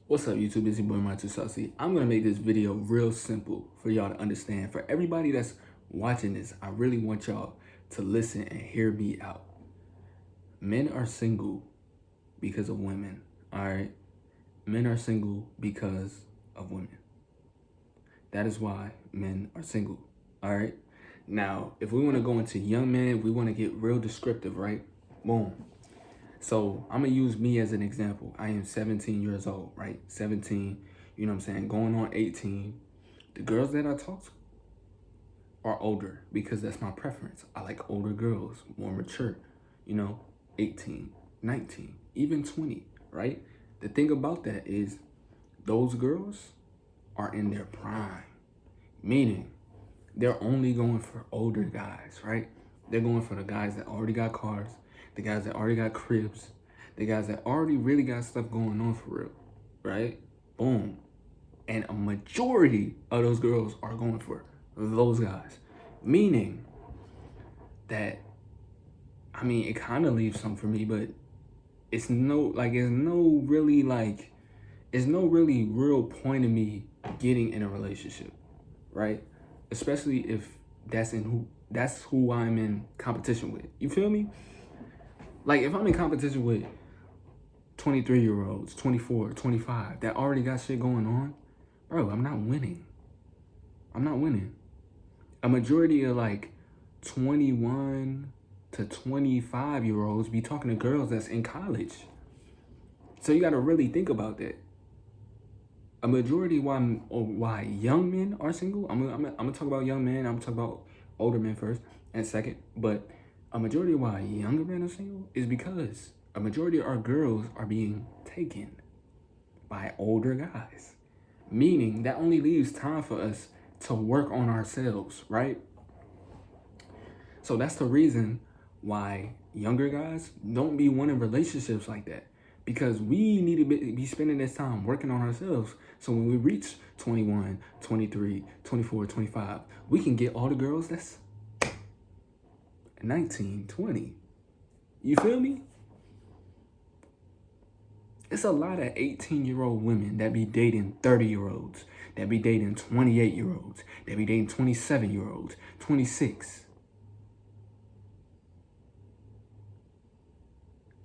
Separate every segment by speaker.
Speaker 1: What's up, YouTube? It's your boy Martin Saucy. I'm gonna make this video real simple for y'all to understand. For everybody that's watching this, I really want y'all to listen and hear me out. Men are single because of women, all right? Men are single because of women. That is why men are single, all right? Now, if we want to go into young men, we want to get real descriptive, right? Boom. So I'm gonna use me as an example. I am 17 years old, right? 17, you know what I'm saying? Going on 18. The girls that I talk to are older because that's my preference. I like older girls, more mature, 18, 19, even 20, right? The thing about that is those girls are in their prime, meaning they're only going for older guys, right? They're going for the guys that already got cars, the guys that already got cribs, the guys that already really got stuff going on for real, right? Boom. And a majority of those girls are going for those guys. Meaning that, it kind of leaves some for me, but it's no really real point in me getting in a relationship, right? Especially if that's who I'm in competition with. You feel me? Like if I'm in competition with 23-year-olds, 24, 25 that already got shit going on, bro, I'm not winning. A majority of like 21 to 25-year-olds be talking to girls that's in college. So you got to really think about that. A majority why young men are single. I'm gonna talk about young men. I'm gonna talk about older men first and second. But a majority of why younger men are single is because a majority of our girls are being taken by older guys. Meaning that only leaves time for us to work on ourselves, right? So that's the reason why younger guys don't be wanting relationships like that. Because we need to be spending this time working on ourselves. So when we reach 21, 23, 24, 25, we can get all the girls that's 19, 20. You feel me? It's a lot of 18-year-old women that be dating 30-year-olds, that be dating 28-year-olds, that be dating 27-year-olds, 26.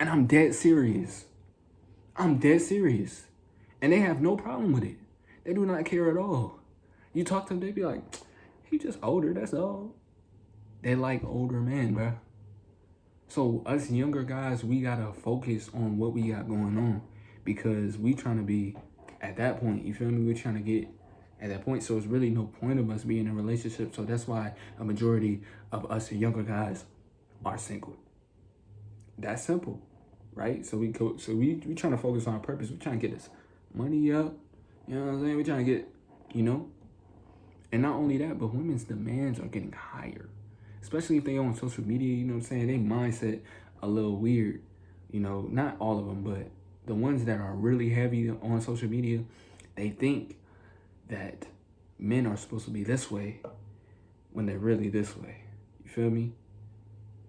Speaker 1: And I'm dead serious. And they have no problem with it. They do not care at all. You talk to them, they be like, he just older, that's all. They like older men, bruh. So us younger guys, we gotta focus on what we got going on because we trying to be at that point, you feel me? We're trying to get at that point. So it's really no point of us being in a relationship. So that's why a majority of us younger guys are single. That's simple. Right? So we trying to focus on our purpose. We're trying to get this money up. You know what I'm saying? We're trying to get, And not only that, but women's demands are getting higher. Especially if they on social media, you know what I'm saying? They mindset a little weird. Not all of them, but the ones that are really heavy on social media, they think that men are supposed to be this way when they're really this way. You feel me?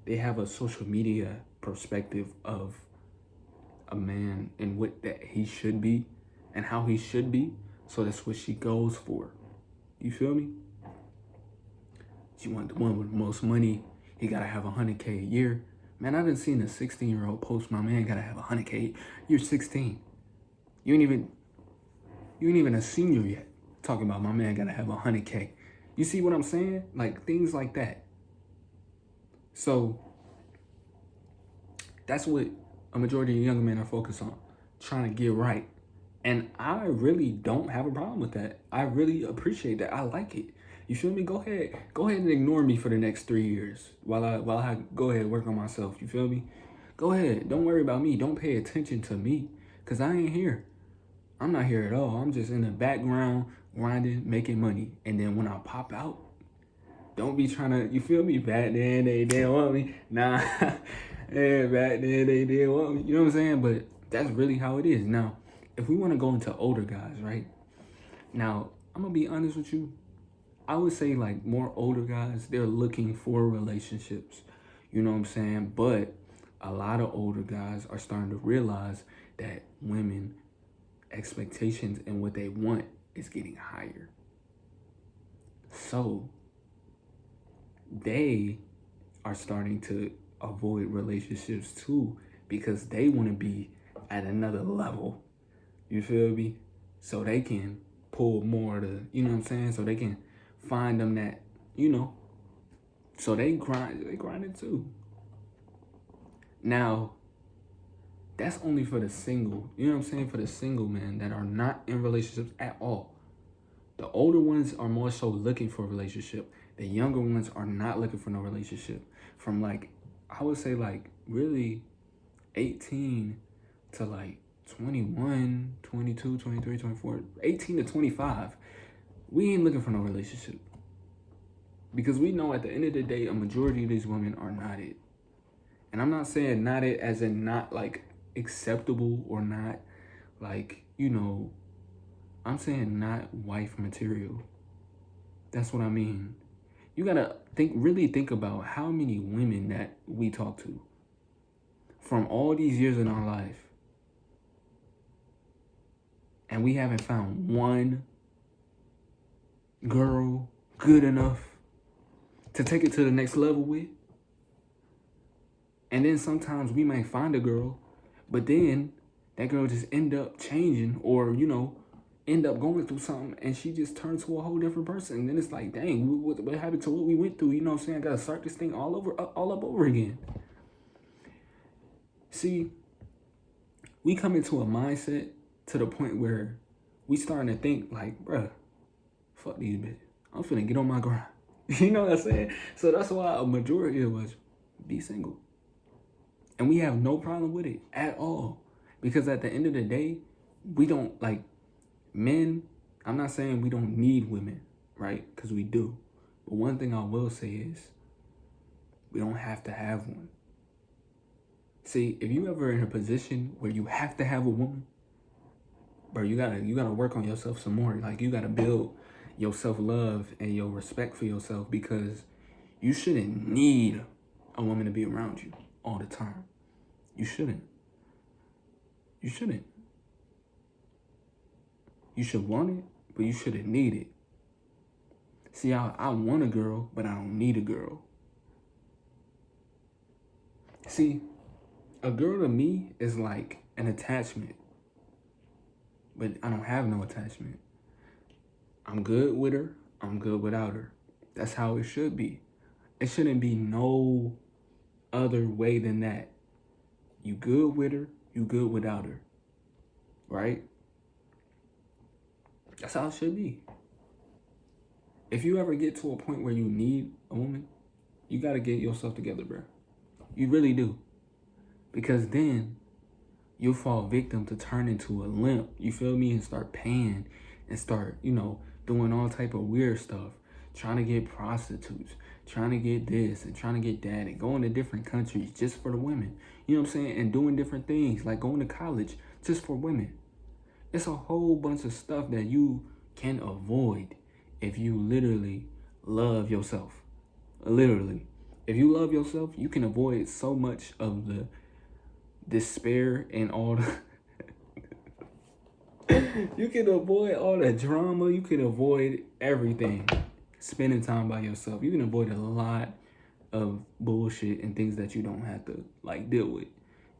Speaker 1: They have a social media perspective of a man and what that he should be and how he should be. So that's what she goes for. You feel me? She want the one with the most money. He gotta have 100K a year. Man, I done seen a 16-year-old post, my man gotta have 100K. You're 16. You ain't even a senior yet. Talking about my man gotta have 100K. You see what I'm saying? Like things like that. So that's what a majority of young men are focused on, trying to get right. And I really don't have a problem with that. I really appreciate that. I like it. You feel me? Go ahead and ignore me for the next 3 years while I go ahead and work on myself. You feel me? Go ahead. Don't worry about me. Don't pay attention to me because I ain't here. I'm not here at all. I'm just in the background grinding, making money. And then when I pop out, don't be trying to, you feel me? Back then they didn't want me. Nah. Yeah, back then they didn't want me. You know what I'm saying? But that's really how it is. Now, if we want to go into older guys, right? Now, I'm going to be honest with you. I would say like more older guys, they're looking for relationships. You know what I'm saying? But a lot of older guys are starting to realize that women expectations and what they want is getting higher. So they are starting to avoid relationships too because they want to be at another level. You feel me? So they can pull more to, you know what I'm saying? So they can find them that, you know. So they grind it too. Now, that's only for the single, you know what I'm saying? For the single men that are not in relationships at all. The older ones are more so looking for a relationship. The younger ones are not looking for no relationship. From like, I would say like really 18 to like 21, 22, 23, 24, 18 to 25. We ain't looking for no relationship. Because we know at the end of the day, a majority of these women are not it. And I'm not saying not it as in not like acceptable or not like, you know, I'm saying not wife material. That's what I mean. You gotta really think about how many women that we talk to from all these years in our life. And we haven't found one girl good enough to take it to the next level with. And then sometimes we might find a girl, but then that girl just end up changing or, you know, end up going through something and she just turns to a whole different person. And then it's like, dang, what happened to what we went through? You know what I'm saying? I gotta start this thing all up over again. See, we come into a mindset to the point where we starting to think like, bruh, fuck these bitches. I'm finna get on my grind. You know what I'm saying? So that's why a majority of us be single. And we have no problem with it at all. Because at the end of the day, we don't, like, men, I'm not saying we don't need women, right? Because we do. But one thing I will say is, we don't have to have one. See, if you ever in a position where you have to have a woman, bro, you gotta work on yourself some more. Like, you gotta build your self-love and your respect for yourself, because you shouldn't need a woman to be around you all the time. You shouldn't. You shouldn't. You should want it, but you shouldn't need it. See, I want a girl, but I don't need a girl. See, a girl to me is like an attachment, but I don't have no attachment. I'm good with her, I'm good without her. That's how it should be. It shouldn't be no other way than that. You good with her, you good without her, right? That's how it should be. If you ever get to a point where you need a woman, you gotta get yourself together, bro. You really do. Because then you'll fall victim to turn into a limp, you feel me? And start paying and start, you know, doing all type of weird stuff. Trying to get prostitutes, trying to get this and trying to get that, and going to different countries just for the women. You know what I'm saying? And doing different things, like going to college just for women. It's a whole bunch of stuff that you can avoid if you literally love yourself. Literally. If you love yourself, you can avoid so much of the despair and all the you can avoid all the drama. You can avoid everything. Spending time by yourself. You can avoid a lot of bullshit and things that you don't have to like deal with.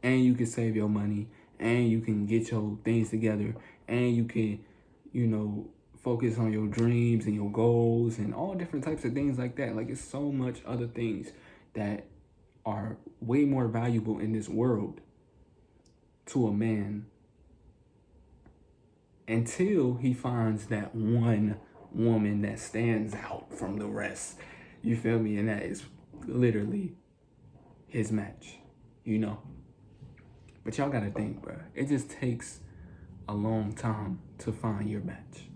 Speaker 1: And you can save your money, and you can get your things together, and you can, you know, focus on your dreams and your goals and all different types of things like that. Like, it's so much other things that are way more valuable in this world to a man until he finds that one woman that stands out from the rest. You feel me? And that is literally his match, you know? But y'all gotta think, bro. It just takes a long time to find your match.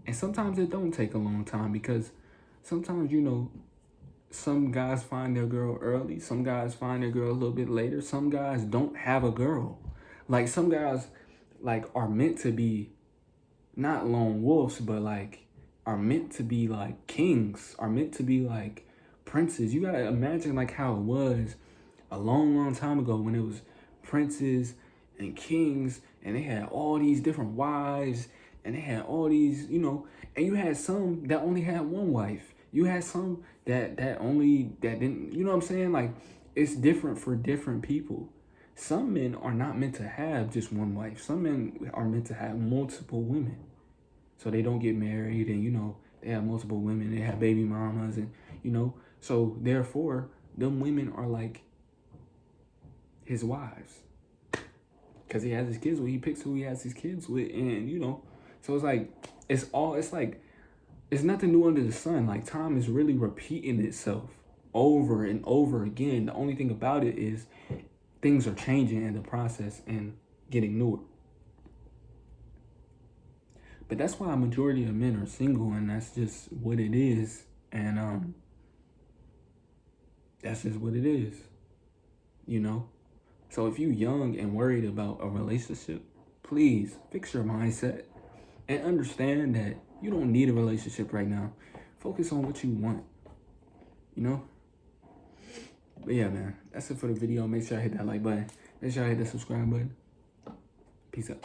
Speaker 1: And sometimes it don't take a long time, because sometimes, you know, some guys find their girl early. Some guys find their girl a little bit later. Some guys don't have a girl. Like, some guys, like, are meant to be not lone wolves, but like are meant to be like kings, are meant to be like princes. You gotta imagine like how it was a long time ago when it was princes and kings, and they had all these different wives, and they had all these, you know, and you had some that only had one wife. You had some that didn't, you know what I'm saying? Like, it's different for different people. Some men are not meant to have just one wife. Some men are meant to have multiple women. So they don't get married, and, you know, they have multiple women, they have baby mamas, and, you know, so therefore them women are like his wives, because he has his kids with, he picks who he has his kids with, and, you know, so it's like, it's like, it's nothing new under the sun. Like, time is really repeating itself over and over again. The only thing about it is things are changing in the process and getting newer. But that's why a majority of men are single, and that's just what it is. And that's just what it is, you know? So if you're young and worried about a relationship, please fix your mindset and understand that you don't need a relationship right now. Focus on what you want, you know? But yeah, man, that's it for the video. Make sure I hit that like button. Make sure I hit that subscribe button. Peace out.